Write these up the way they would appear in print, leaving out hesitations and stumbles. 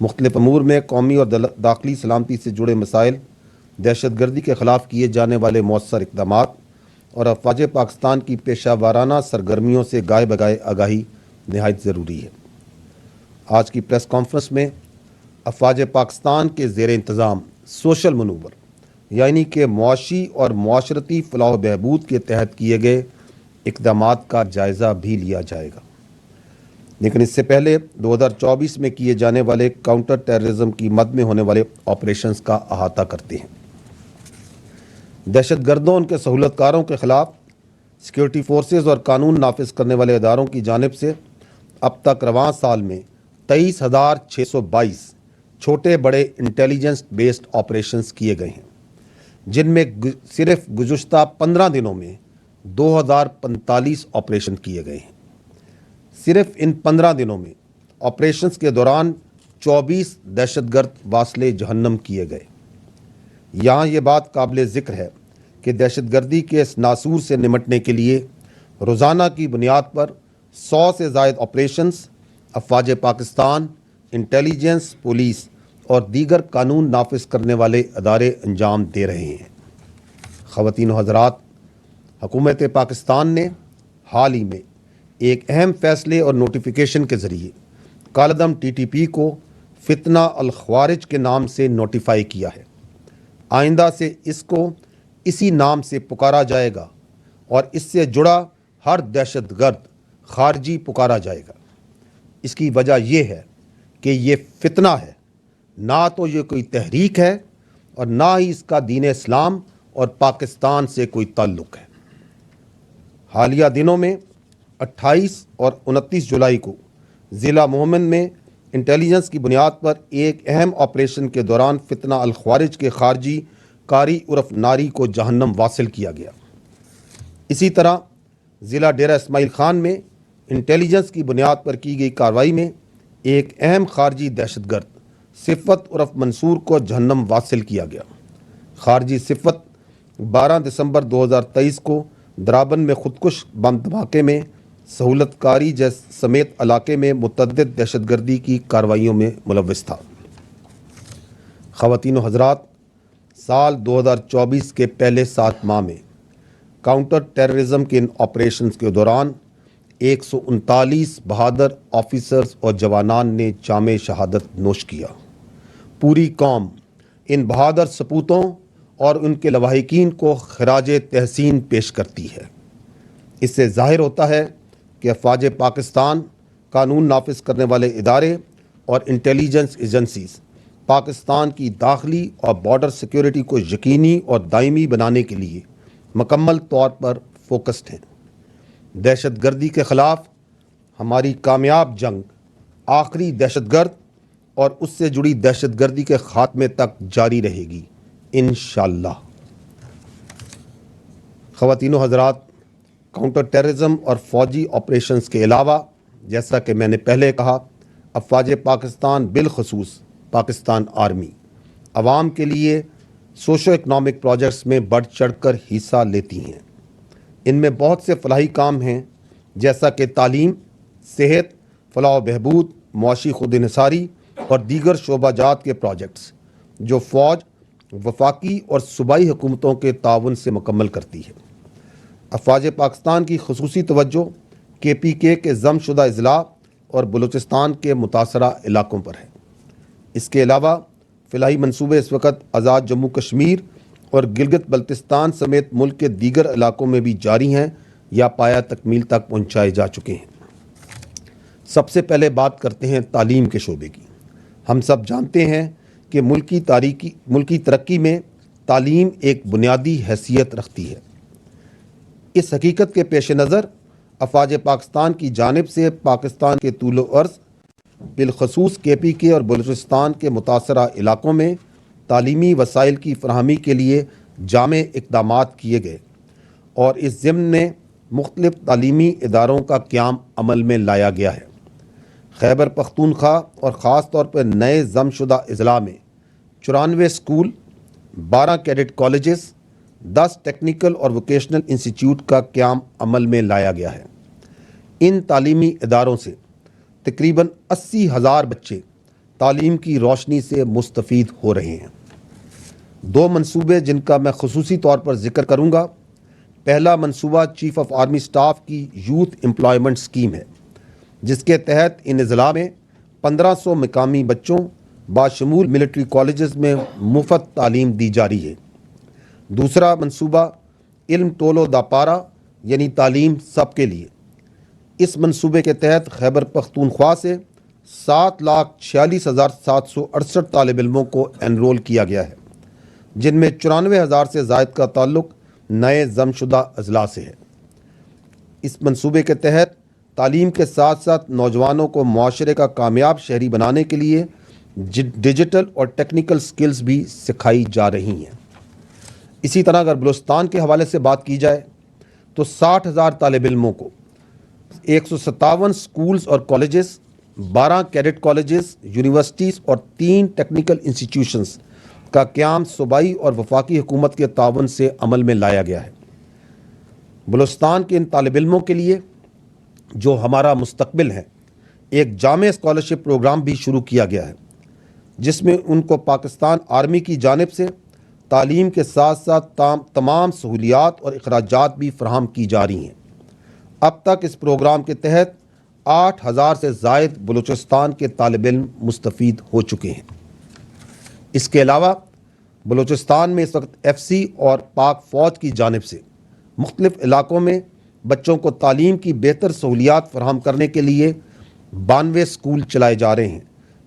مختلف امور میں قومی اور داخلی سلامتی سے جڑے مسائل، دہشت گردی کے خلاف کیے جانے والے مؤثر اقدامات اور افواج پاکستان کی پیشہ ورانہ سرگرمیوں سے گائے بگائے آگاہی نہایت ضروری ہے۔ آج کی پریس کانفرنس میں افواج پاکستان کے زیر انتظام سوشل منور یعنی کہ معاشی اور معاشرتی فلاح و بہبود کے تحت کیے گئے اقدامات کا جائزہ بھی لیا جائے گا، لیکن اس سے پہلے 2024 میں کیے جانے والے کاؤنٹر ٹیررزم کی مد میں ہونے والے آپریشنز کا احاطہ کرتے ہیں۔ دہشت گردوں ان کے سہولت کاروں کے خلاف سیکیورٹی فورسز اور قانون نافذ کرنے والے اداروں کی جانب سے اب تک رواں سال میں 23,622 چھوٹے بڑے انٹیلیجنس بیسڈ آپریشنز کیے گئے ہیں، جن میں صرف گزشتہ 15 دنوں میں 2,045 آپریشن کیے گئے ہیں۔ صرف ان 15 دنوں میں آپریشنز کے دوران 24 دہشت گرد واصلے جہنم کیے گئے۔ یہاں یہ بات قابل ذکر ہے کہ دہشت گردی کے اس ناسور سے نمٹنے کے لیے روزانہ کی بنیاد پر 100 سے زائد آپریشنز افواج پاکستان، انٹیلیجنس، پولیس اور دیگر قانون نافذ کرنے والے ادارے انجام دے رہے ہیں۔ خواتین و حضرات، حکومت پاکستان نے حال ہی میں ایک اہم فیصلے اور نوٹیفیکیشن کے ذریعے کالعدم TTP کو فتنہ الخوارج کے نام سے نوٹیفائی کیا ہے۔ آئندہ سے اس کو اسی نام سے پکارا جائے گا اور اس سے جڑا ہر دہشت گرد خارجی پکارا جائے گا۔ اس کی وجہ یہ ہے کہ یہ فتنہ ہے، نہ تو یہ کوئی تحریک ہے اور نہ ہی اس کا دین اسلام اور پاکستان سے کوئی تعلق ہے۔ حالیہ دنوں میں 28 اور 29 جولائی کو ضلع مومن میں انٹیلیجنس کی بنیاد پر ایک اہم آپریشن کے دوران فتنہ الخوارج کے خارجی قاری عرف ناری کو جہنم واصل کیا گیا۔ اسی طرح ضلع ڈیرہ اسماعیل خان میں انٹیلیجنس کی بنیاد پر کی گئی کارروائی میں ایک اہم خارجی دہشت گرد صفت عرف منصور کو جہنم واصل کیا گیا۔ خارجی صفت 12 دسمبر 2023 کو درابن میں خودکش بم دھماکے میں سہولت کاری سمیت علاقے میں متعدد دہشت گردی کی کارروائیوں میں ملوث تھا۔ خواتین و حضرات، سال 2024 کے پہلے 7 ماہ میں کاؤنٹر ٹیررزم کے ان آپریشنز کے دوران 139 بہادر آفیسرز اور جوانان نے جامِ شہادت نوش کیا۔ پوری قوم ان بہادر سپوتوں اور ان کے لواحقین کو خراج تحسین پیش کرتی ہے۔ اس سے ظاہر ہوتا ہے کہ افواج پاکستان، قانون نافذ کرنے والے ادارے اور انٹیلیجنس ایجنسیز پاکستان کی داخلی اور بارڈر سیکیورٹی کو یقینی اور دائمی بنانے کے لیے مکمل طور پر فوکسڈ ہیں۔ دہشت گردی کے خلاف ہماری کامیاب جنگ آخری دہشت گرد اور اس سے جڑی دہشت گردی کے خاتمے تک جاری رہے گی انشاءاللہ۔ خواتین و حضرات، کاؤنٹر ٹیررزم اور فوجی آپریشنز کے علاوہ جیسا کہ میں نے پہلے کہا، افواج پاکستان بالخصوص پاکستان آرمی عوام کے لیے سوشو اکنامک پروجیکٹس میں بڑھ چڑھ کر حصہ لیتی ہیں۔ ان میں بہت سے فلاحی کام ہیں، جیسا کہ تعلیم، صحت، فلاح و بہبود، معاشی خود انحصاری اور دیگر شعبہ جات کے پروجیکٹس جو فوج وفاقی اور صوبائی حکومتوں کے تعاون سے مکمل کرتی ہے۔ افواج پاکستان کی خصوصی توجہ KPK کے ضم شدہ اضلاع اور بلوچستان کے متاثرہ علاقوں پر ہے۔ اس کے علاوہ فلاحی منصوبے اس وقت آزاد جموں کشمیر اور گلگت بلتستان سمیت ملک کے دیگر علاقوں میں بھی جاری ہیں یا پایہ تکمیل تک پہنچائے جا چکے ہیں۔ سب سے پہلے بات کرتے ہیں تعلیم کے شعبے کی۔ ہم سب جانتے ہیں کہ ملکی ترقی میں تعلیم ایک بنیادی حیثیت رکھتی ہے۔ اس حقیقت کے پیش نظر افواج پاکستان کی جانب سے پاکستان کے طول و عرض بالخصوص KPK اور بلوچستان کے متاثرہ علاقوں میں تعلیمی وسائل کی فراہمی کے لیے جامع اقدامات کیے گئے اور اس ضمن میں مختلف تعلیمی اداروں کا قیام عمل میں لایا گیا ہے۔ خیبر پختونخوا اور خاص طور پر نئے ضم شدہ اضلاع میں 94 اسکول، 12 کیڈٹ کالجز، 10 ٹیکنیکل اور ووکیشنل انسٹیٹیوٹ کا قیام عمل میں لایا گیا ہے۔ ان تعلیمی اداروں سے تقریباً 80,000 بچے تعلیم کی روشنی سے مستفید ہو رہے ہیں۔ دو منصوبے جن کا میں خصوصی طور پر ذکر کروں گا۔ پہلا منصوبہ چیف آف آرمی سٹاف کی یوتھ امپلائمنٹ اسکیم ہے، جس کے تحت ان اضلاع میں 1500 مقامی بچوں باشمول ملٹری کالجز میں مفت تعلیم دی جا رہی ہے۔ دوسرا منصوبہ علم ٹولو دا پارا یعنی تعلیم سب کے لیے۔ اس منصوبے کے تحت خیبر پختونخوا سے 7,46,768 طالب علموں کو انرول کیا گیا ہے، جن میں 94,000 سے زائد کا تعلق نئے ضم شدہ اضلاع سے ہے۔ اس منصوبے کے تحت تعلیم کے ساتھ ساتھ نوجوانوں کو معاشرے کا کامیاب شہری بنانے کے لیے ڈیجیٹل اور ٹیکنیکل سکلز بھی سکھائی جا رہی ہیں۔ اسی طرح اگر بلوچستان کے حوالے سے بات کی جائے تو 60,000 طالب علموں کو 157 سکولز اور کالجز، 12 کیڈٹ کالجز، یونیورسٹیز اور 3 ٹیکنیکل انسٹیٹیوشنز کا قیام صوبائی اور وفاقی حکومت کے تعاون سے عمل میں لایا گیا ہے۔ بلوچستان کے ان طالب علموں کے لیے جو ہمارا مستقبل ہے، ایک جامع اسکالرشپ پروگرام بھی شروع کیا گیا ہے، جس میں ان کو پاکستان آرمی کی جانب سے تعلیم کے ساتھ ساتھ تمام سہولیات اور اخراجات بھی فراہم کی جا رہی ہیں۔ اب تک اس پروگرام کے تحت 8,000 سے زائد بلوچستان کے طالب علم مستفید ہو چکے ہیں۔ اس کے علاوہ بلوچستان میں اس وقت FC اور پاک فوج کی جانب سے مختلف علاقوں میں بچوں کو تعلیم کی بہتر سہولیات فراہم کرنے کے لیے 92 اسکول چلائے جا رہے ہیں،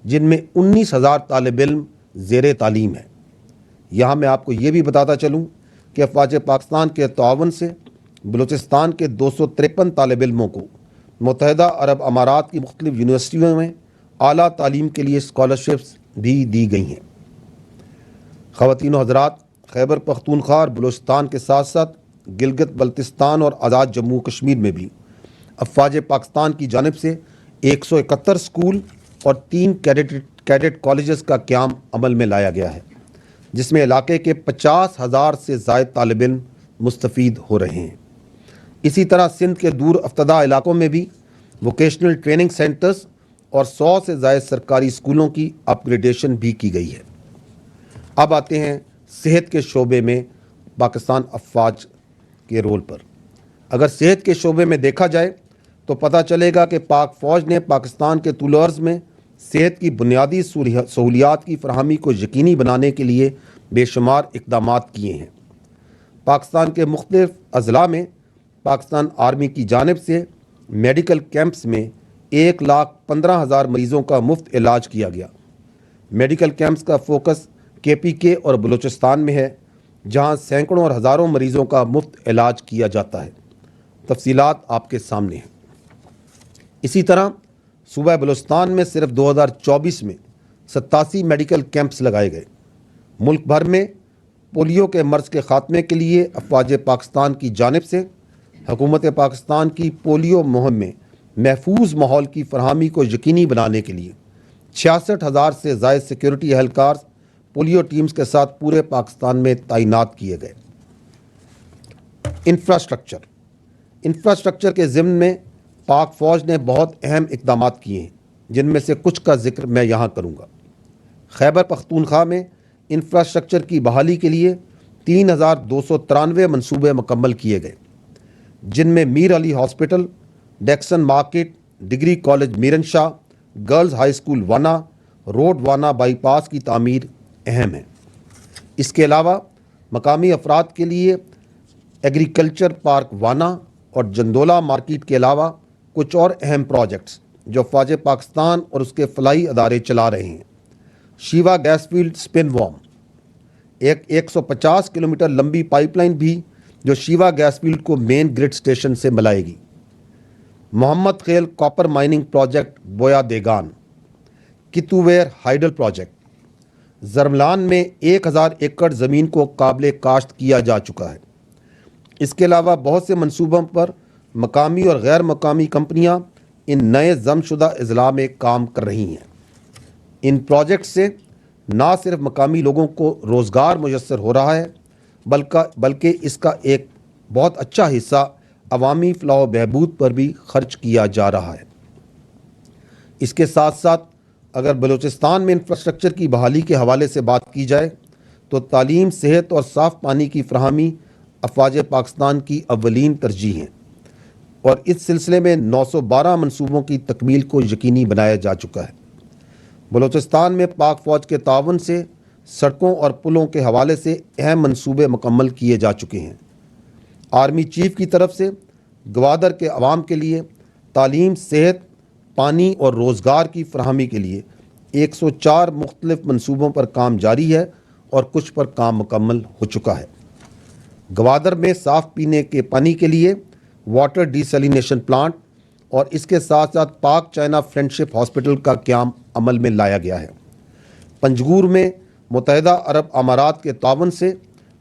جن میں 19,000 طالب علم زیر تعلیم ہیں۔ یہاں میں آپ کو یہ بھی بتاتا چلوں کہ افواج پاکستان کے تعاون سے بلوچستان کے 253 طالب علموں کو متحدہ عرب امارات کی مختلف یونیورسٹیوں میں اعلیٰ تعلیم کے لیے اسکالرشپس بھی دی گئی ہیں۔ خواتین و حضرات، خیبر پختونخوا اور بلوچستان کے ساتھ ساتھ گلگت بلتستان اور آزاد جموں کشمیر میں بھی افواج پاکستان کی جانب سے 171 اسکول اور 3 کیڈٹ کالجز کا قیام عمل میں لایا گیا ہے، جس میں علاقے کے 50,000 سے زائد طالب علم مستفید ہو رہے ہیں۔ اسی طرح سندھ کے دور افتادہ علاقوں میں بھی ووکیشنل ٹریننگ سینٹرز اور 100 سے زائد سرکاری اسکولوں کی اپ گریڈیشن بھی کی گئی ہے۔ اب آتے ہیں صحت کے شعبے میں پاکستان افواج کے رول پر۔ اگر صحت کے شعبے میں دیکھا جائے تو پتہ چلے گا کہ پاک فوج نے پاکستان کے طول عرض میں صحت کی بنیادی سہولیات کی فراہمی کو یقینی بنانے کے لیے بے شمار اقدامات کیے ہیں۔ پاکستان کے مختلف اضلاع میں پاکستان آرمی کی جانب سے میڈیکل کیمپس میں 1,15,000 مریضوں کا مفت علاج کیا گیا۔ میڈیکل کیمپس کا فوکس KPK اور بلوچستان میں ہے، جہاں سینکڑوں اور ہزاروں مریضوں کا مفت علاج کیا جاتا ہے۔ تفصیلات آپ کے سامنے ہیں۔ اسی طرح صوبہ بلوچستان میں صرف 2024 میں 87 میڈیکل کیمپس لگائے گئے۔ ملک بھر میں پولیو کے مرض کے خاتمے کے لیے افواج پاکستان کی جانب سے حکومت پاکستان کی پولیو مہم میں محفوظ ماحول کی فراہمی کو یقینی بنانے کے لیے 66,000 سے زائد سیکیورٹی اہلکار پولیو ٹیمز کے ساتھ پورے پاکستان میں تعینات کیے گئے۔ انفراسٹرکچر کے ضمن میں پاک فوج نے بہت اہم اقدامات کیے ہیں، جن میں سے کچھ کا ذکر میں یہاں کروں گا۔ خیبر پختونخوا میں انفراسٹرکچر کی بحالی کے لیے 3,293 منصوبے مکمل کیے گئے، جن میں Mir Ali hospital, Dixon market, degree college Miranshah, girls high school Wana, road Wana bypass کی تعمیر اہم ہے۔ اس کے علاوہ مقامی افراد کے لیے ایگریکلچر پارک وانا اور جندولہ مارکیٹ کے علاوہ کچھ اور اہم پروجیکٹس جو افواج پاکستان اور اس کے فلاحی ادارے چلا رہے ہیں۔ شیوا گیس فیلڈ سپن وارم، ایک 150 کلومیٹر لمبی پائپ لائن بھی جو شیوا گیس فیلڈ کو مین گرڈ سٹیشن سے ملائے گی۔ Muhammad Khel copper mining project Boya Degan, کتوویر ہائیڈل پروجیکٹ۔ زرملان میں 1,000 ایکڑ زمین کو قابل کاشت کیا جا چکا ہے۔ اس کے علاوہ بہت سے منصوبوں پر مقامی اور غیر مقامی کمپنیاں ان نئے ضم شدہ اضلاع میں کام کر رہی ہیں۔ ان پروجیکٹ سے نہ صرف مقامی لوگوں کو روزگار میسر ہو رہا ہے، بلکہ اس کا ایک بہت اچھا حصہ عوامی فلاح و بہبود پر بھی خرچ کیا جا رہا ہے۔ اس کے ساتھ ساتھ اگر بلوچستان میں انفراسٹرکچر کی بحالی کے حوالے سے بات کی جائے تو تعلیم، صحت اور صاف پانی کی فراہمی افواج پاکستان کی اولین ترجیح ہیں، اور اس سلسلے میں 912 منصوبوں کی تکمیل کو یقینی بنایا جا چکا ہے۔ بلوچستان میں پاک فوج کے تعاون سے سڑکوں اور پلوں کے حوالے سے اہم منصوبے مکمل کیے جا چکے ہیں۔ آرمی چیف کی طرف سے گوادر کے عوام کے لیے تعلیم، صحت، پانی اور روزگار کی فراہمی کے لیے 104 مختلف منصوبوں پر کام جاری ہے اور کچھ پر کام مکمل ہو چکا ہے۔ گوادر میں صاف پینے کے پانی کے لیے واٹر ڈیسیلینیشن پلانٹ اور اس کے ساتھ ساتھ پاک چائنا فرینڈشپ ہاسپٹل کا قیام عمل میں لایا گیا ہے۔ پنجگور میں متحدہ عرب امارات کے تعاون سے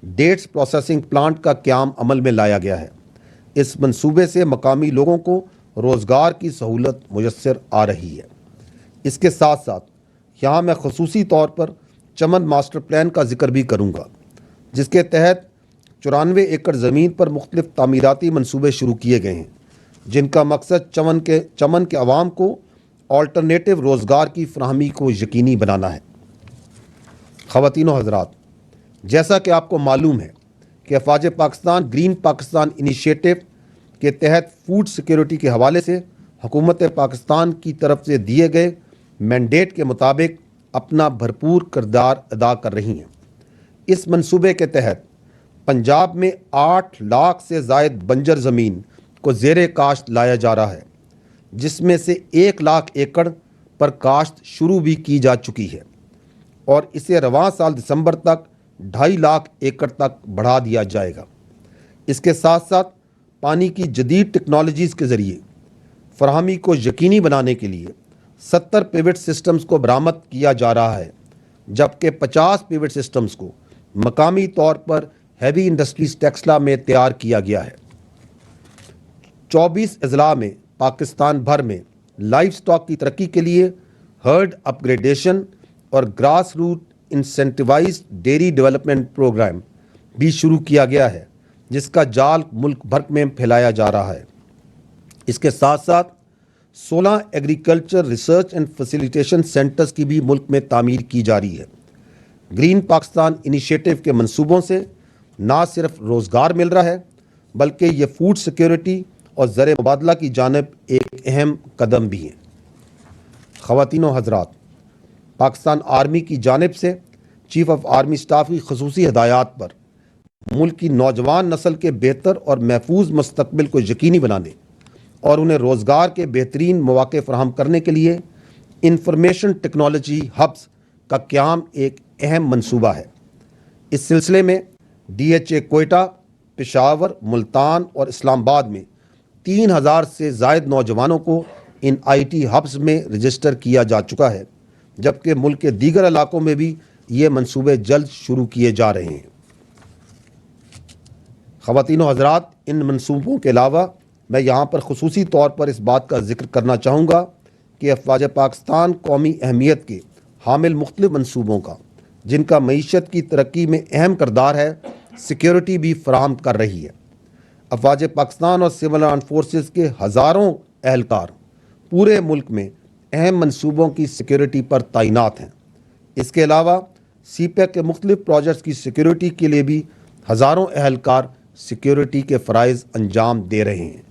ڈیٹس پروسیسنگ پلانٹ کا قیام عمل میں لایا گیا ہے۔ اس منصوبے سے مقامی لوگوں کو روزگار کی سہولت میسر آ رہی ہے۔ اس کے ساتھ ساتھ یہاں میں خصوصی طور پر چمن ماسٹر پلان کا ذکر بھی کروں گا، جس کے تحت 94 ایکڑ زمین پر مختلف تعمیراتی منصوبے شروع کیے گئے ہیں، جن کا مقصد چمن کے عوام کو آلٹرنیٹو روزگار کی فراہمی کو یقینی بنانا ہے۔ خواتین و حضرات، جیسا کہ آپ کو معلوم ہے کہ افواج پاکستان گرین پاکستان انیشیٹو کے تحت فوڈ سیکیورٹی کے حوالے سے حکومت پاکستان کی طرف سے دیے گئے مینڈیٹ کے مطابق اپنا بھرپور کردار ادا کر رہی ہیں۔ اس منصوبے کے تحت پنجاب میں 8 لاکھ سے زائد بنجر زمین کو زیر کاشت لایا جا رہا ہے، جس میں سے 1 لاکھ ایکڑ پر کاشت شروع بھی کی جا چکی ہے، اور اسے رواں سال دسمبر تک 2.5 لاکھ ایکڑ تک بڑھا دیا جائے گا۔ اس کے ساتھ ساتھ پانی کی جدید ٹیکنالوجیز کے ذریعے فراہمی کو یقینی بنانے کے لیے 70 پیوٹ سسٹمز کو برآمد کیا جا رہا ہے، جبکہ 50 پیوٹ سسٹمز کو مقامی طور پر ہیوی انڈسٹریز ٹیکسلا میں تیار کیا گیا ہے۔ 24 اضلاع میں پاکستان بھر میں لائف سٹاک کی ترقی کے لیے ہرڈ اپ گریڈیشن اور grass root incentivised dairy development programme بھی شروع کیا گیا ہے، جس کا جال ملک بھر میں پھیلایا جا رہا ہے۔ اس کے ساتھ ساتھ 16 agriculture research and facilitation centres کی بھی ملک میں تعمیر کی جا رہی ہے۔ گرین پاکستان انیشیٹو کے منصوبوں سے نہ صرف روزگار مل رہا ہے، بلکہ یہ فوڈ سیکیورٹی اور زر مبادلہ کی جانب ایک اہم قدم بھی ہے۔ خواتین و حضرات، پاکستان آرمی کی جانب سے چیف آف آرمی اسٹاف کی خصوصی ہدایات پر ملک کی نوجوان نسل کے بہتر اور محفوظ مستقبل کو یقینی بنانے اور انہیں روزگار کے بہترین مواقع فراہم کرنے کے لیے انفارمیشن ٹیکنالوجی ہبس کا قیام ایک اہم منصوبہ ہے۔ اس سلسلے میں DHA کوئٹہ، پشاور، ملتان اور اسلام آباد میں 3000 سے زائد نوجوانوں کو ان IT ہبس میں رجسٹر کیا جا چکا ہے، جبکہ ملک کے دیگر علاقوں میں بھی یہ منصوبے جلد شروع کیے جا رہے ہیں۔ خواتین و حضرات، ان منصوبوں کے علاوہ میں یہاں پر خصوصی طور پر اس بات کا ذکر کرنا چاہوں گا کہ افواج پاکستان قومی اہمیت کے حامل مختلف منصوبوں کا، جن کا معیشت کی ترقی میں اہم کردار ہے، سیکیورٹی بھی فراہم کر رہی ہے۔ افواج پاکستان اور سول آرمڈ فورسز کے ہزاروں اہلکار پورے ملک میں اہم منصوبوں کی سیکیورٹی پر تعینات ہیں۔ اس کے علاوہ CPEC کے مختلف پروجیکٹس کی سیکیورٹی کے لیے بھی ہزاروں اہلکار سیکیورٹی کے فرائض انجام دے رہے ہیں۔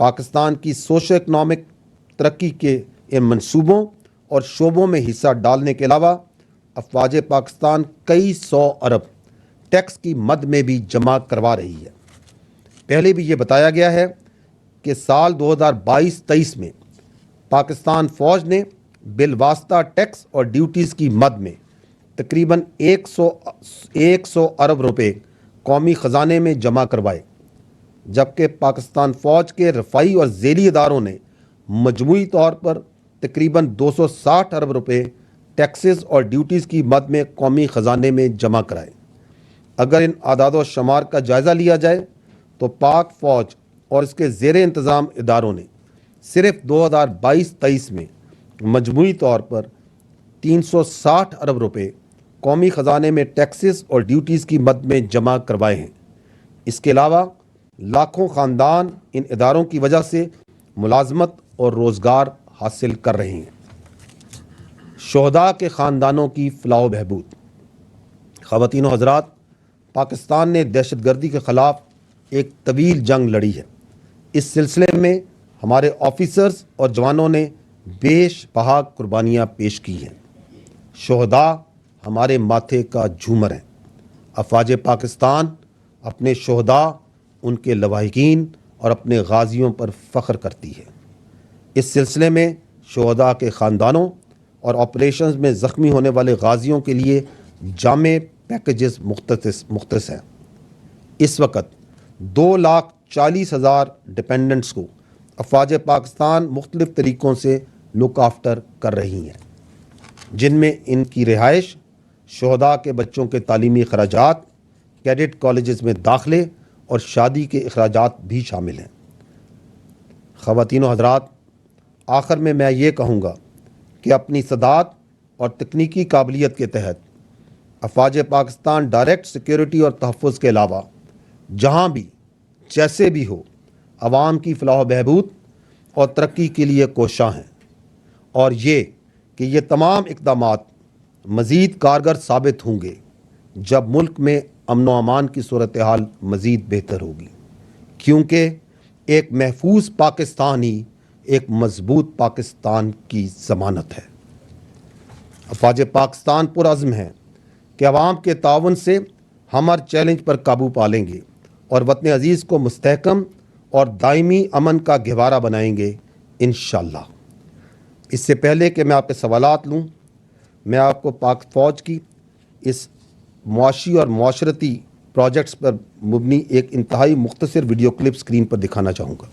پاکستان کی سوشو اکنامک ترقی کے ان منصوبوں اور شعبوں میں حصہ ڈالنے کے علاوہ افواج پاکستان کئی 100 ارب ٹیکس کی مد میں بھی جمع کروا رہی ہے۔ پہلے بھی یہ بتایا گیا ہے کہ سال 2022-23 میں پاکستان فوج نے بالواسطہ ٹیکس اور ڈیوٹیز کی مد میں تقریباً 100 ارب روپے قومی خزانے میں جمع کروائے، جبکہ پاکستان فوج کے رفائی اور ذیلی اداروں نے مجموعی طور پر تقریباً 260 ارب روپے ٹیکسز اور ڈیوٹیز کی مد میں قومی خزانے میں جمع کرائے۔ اگر ان اعداد و شمار کا جائزہ لیا جائے تو پاک فوج اور اس کے زیر انتظام اداروں نے صرف 2022-23 میں مجموعی طور پر 360 ارب روپے قومی خزانے میں ٹیکسز اور ڈیوٹیز کی مد میں جمع کروائے ہیں۔ اس کے علاوہ لاکھوں خاندان ان اداروں کی وجہ سے ملازمت اور روزگار حاصل کر رہے ہیں۔ شہداء کے خاندانوں کی فلاح و بہبود۔ خواتین و حضرات، پاکستان نے دہشت گردی کے خلاف ایک طویل جنگ لڑی ہے۔ اس سلسلے میں ہمارے آفیسرز اور جوانوں نے بیش بہا قربانیاں پیش کی ہیں۔ شہداء ہمارے ماتھے کا جھومر ہیں۔ افواج پاکستان اپنے شہداء، ان کے لواحقین اور اپنے غازیوں پر فخر کرتی ہے۔ اس سلسلے میں شہداء کے خاندانوں اور آپریشنز میں زخمی ہونے والے غازیوں کے لیے جامع پیکیجز مختص ہیں۔ اس وقت 2,40,000 ڈپینڈنٹس کو افواج پاکستان مختلف طریقوں سے لک آفٹر کر رہی ہیں، جن میں ان کی رہائش، شہداء کے بچوں کے تعلیمی اخراجات، کیڈٹ کالجز میں داخلے اور شادی کے اخراجات بھی شامل ہیں۔ خواتین و حضرات، آخر میں یہ کہوں گا کہ اپنی صداعت اور تکنیکی قابلیت کے تحت افواج پاکستان ڈائریکٹ سیکیورٹی اور تحفظ کے علاوہ جہاں بھی جیسے بھی ہو عوام کی فلاح و بہبود اور ترقی کے لیے کوشاں ہیں، اور یہ تمام اقدامات مزید کارگر ثابت ہوں گے جب ملک میں امن و امان کی صورتحال مزید بہتر ہوگی، کیونکہ ایک محفوظ پاکستان ہی ایک مضبوط پاکستان کی ضمانت ہے۔ افواج پاکستان پرعزم ہیں کہ عوام کے تعاون سے ہم ہر چیلنج پر قابو پا لیں گے اور وطن عزیز کو مستحکم اور دائمی امن کا گہوارہ بنائیں گے انشاءاللہ۔ اس سے پہلے کہ میں آپ کے سوالات لوں، میں آپ کو پاک فوج کی اس معاشی اور معاشرتی پروجیکٹس پر مبنی ایک انتہائی مختصر ویڈیو کلپ سکرین پر دکھانا چاہوں گا۔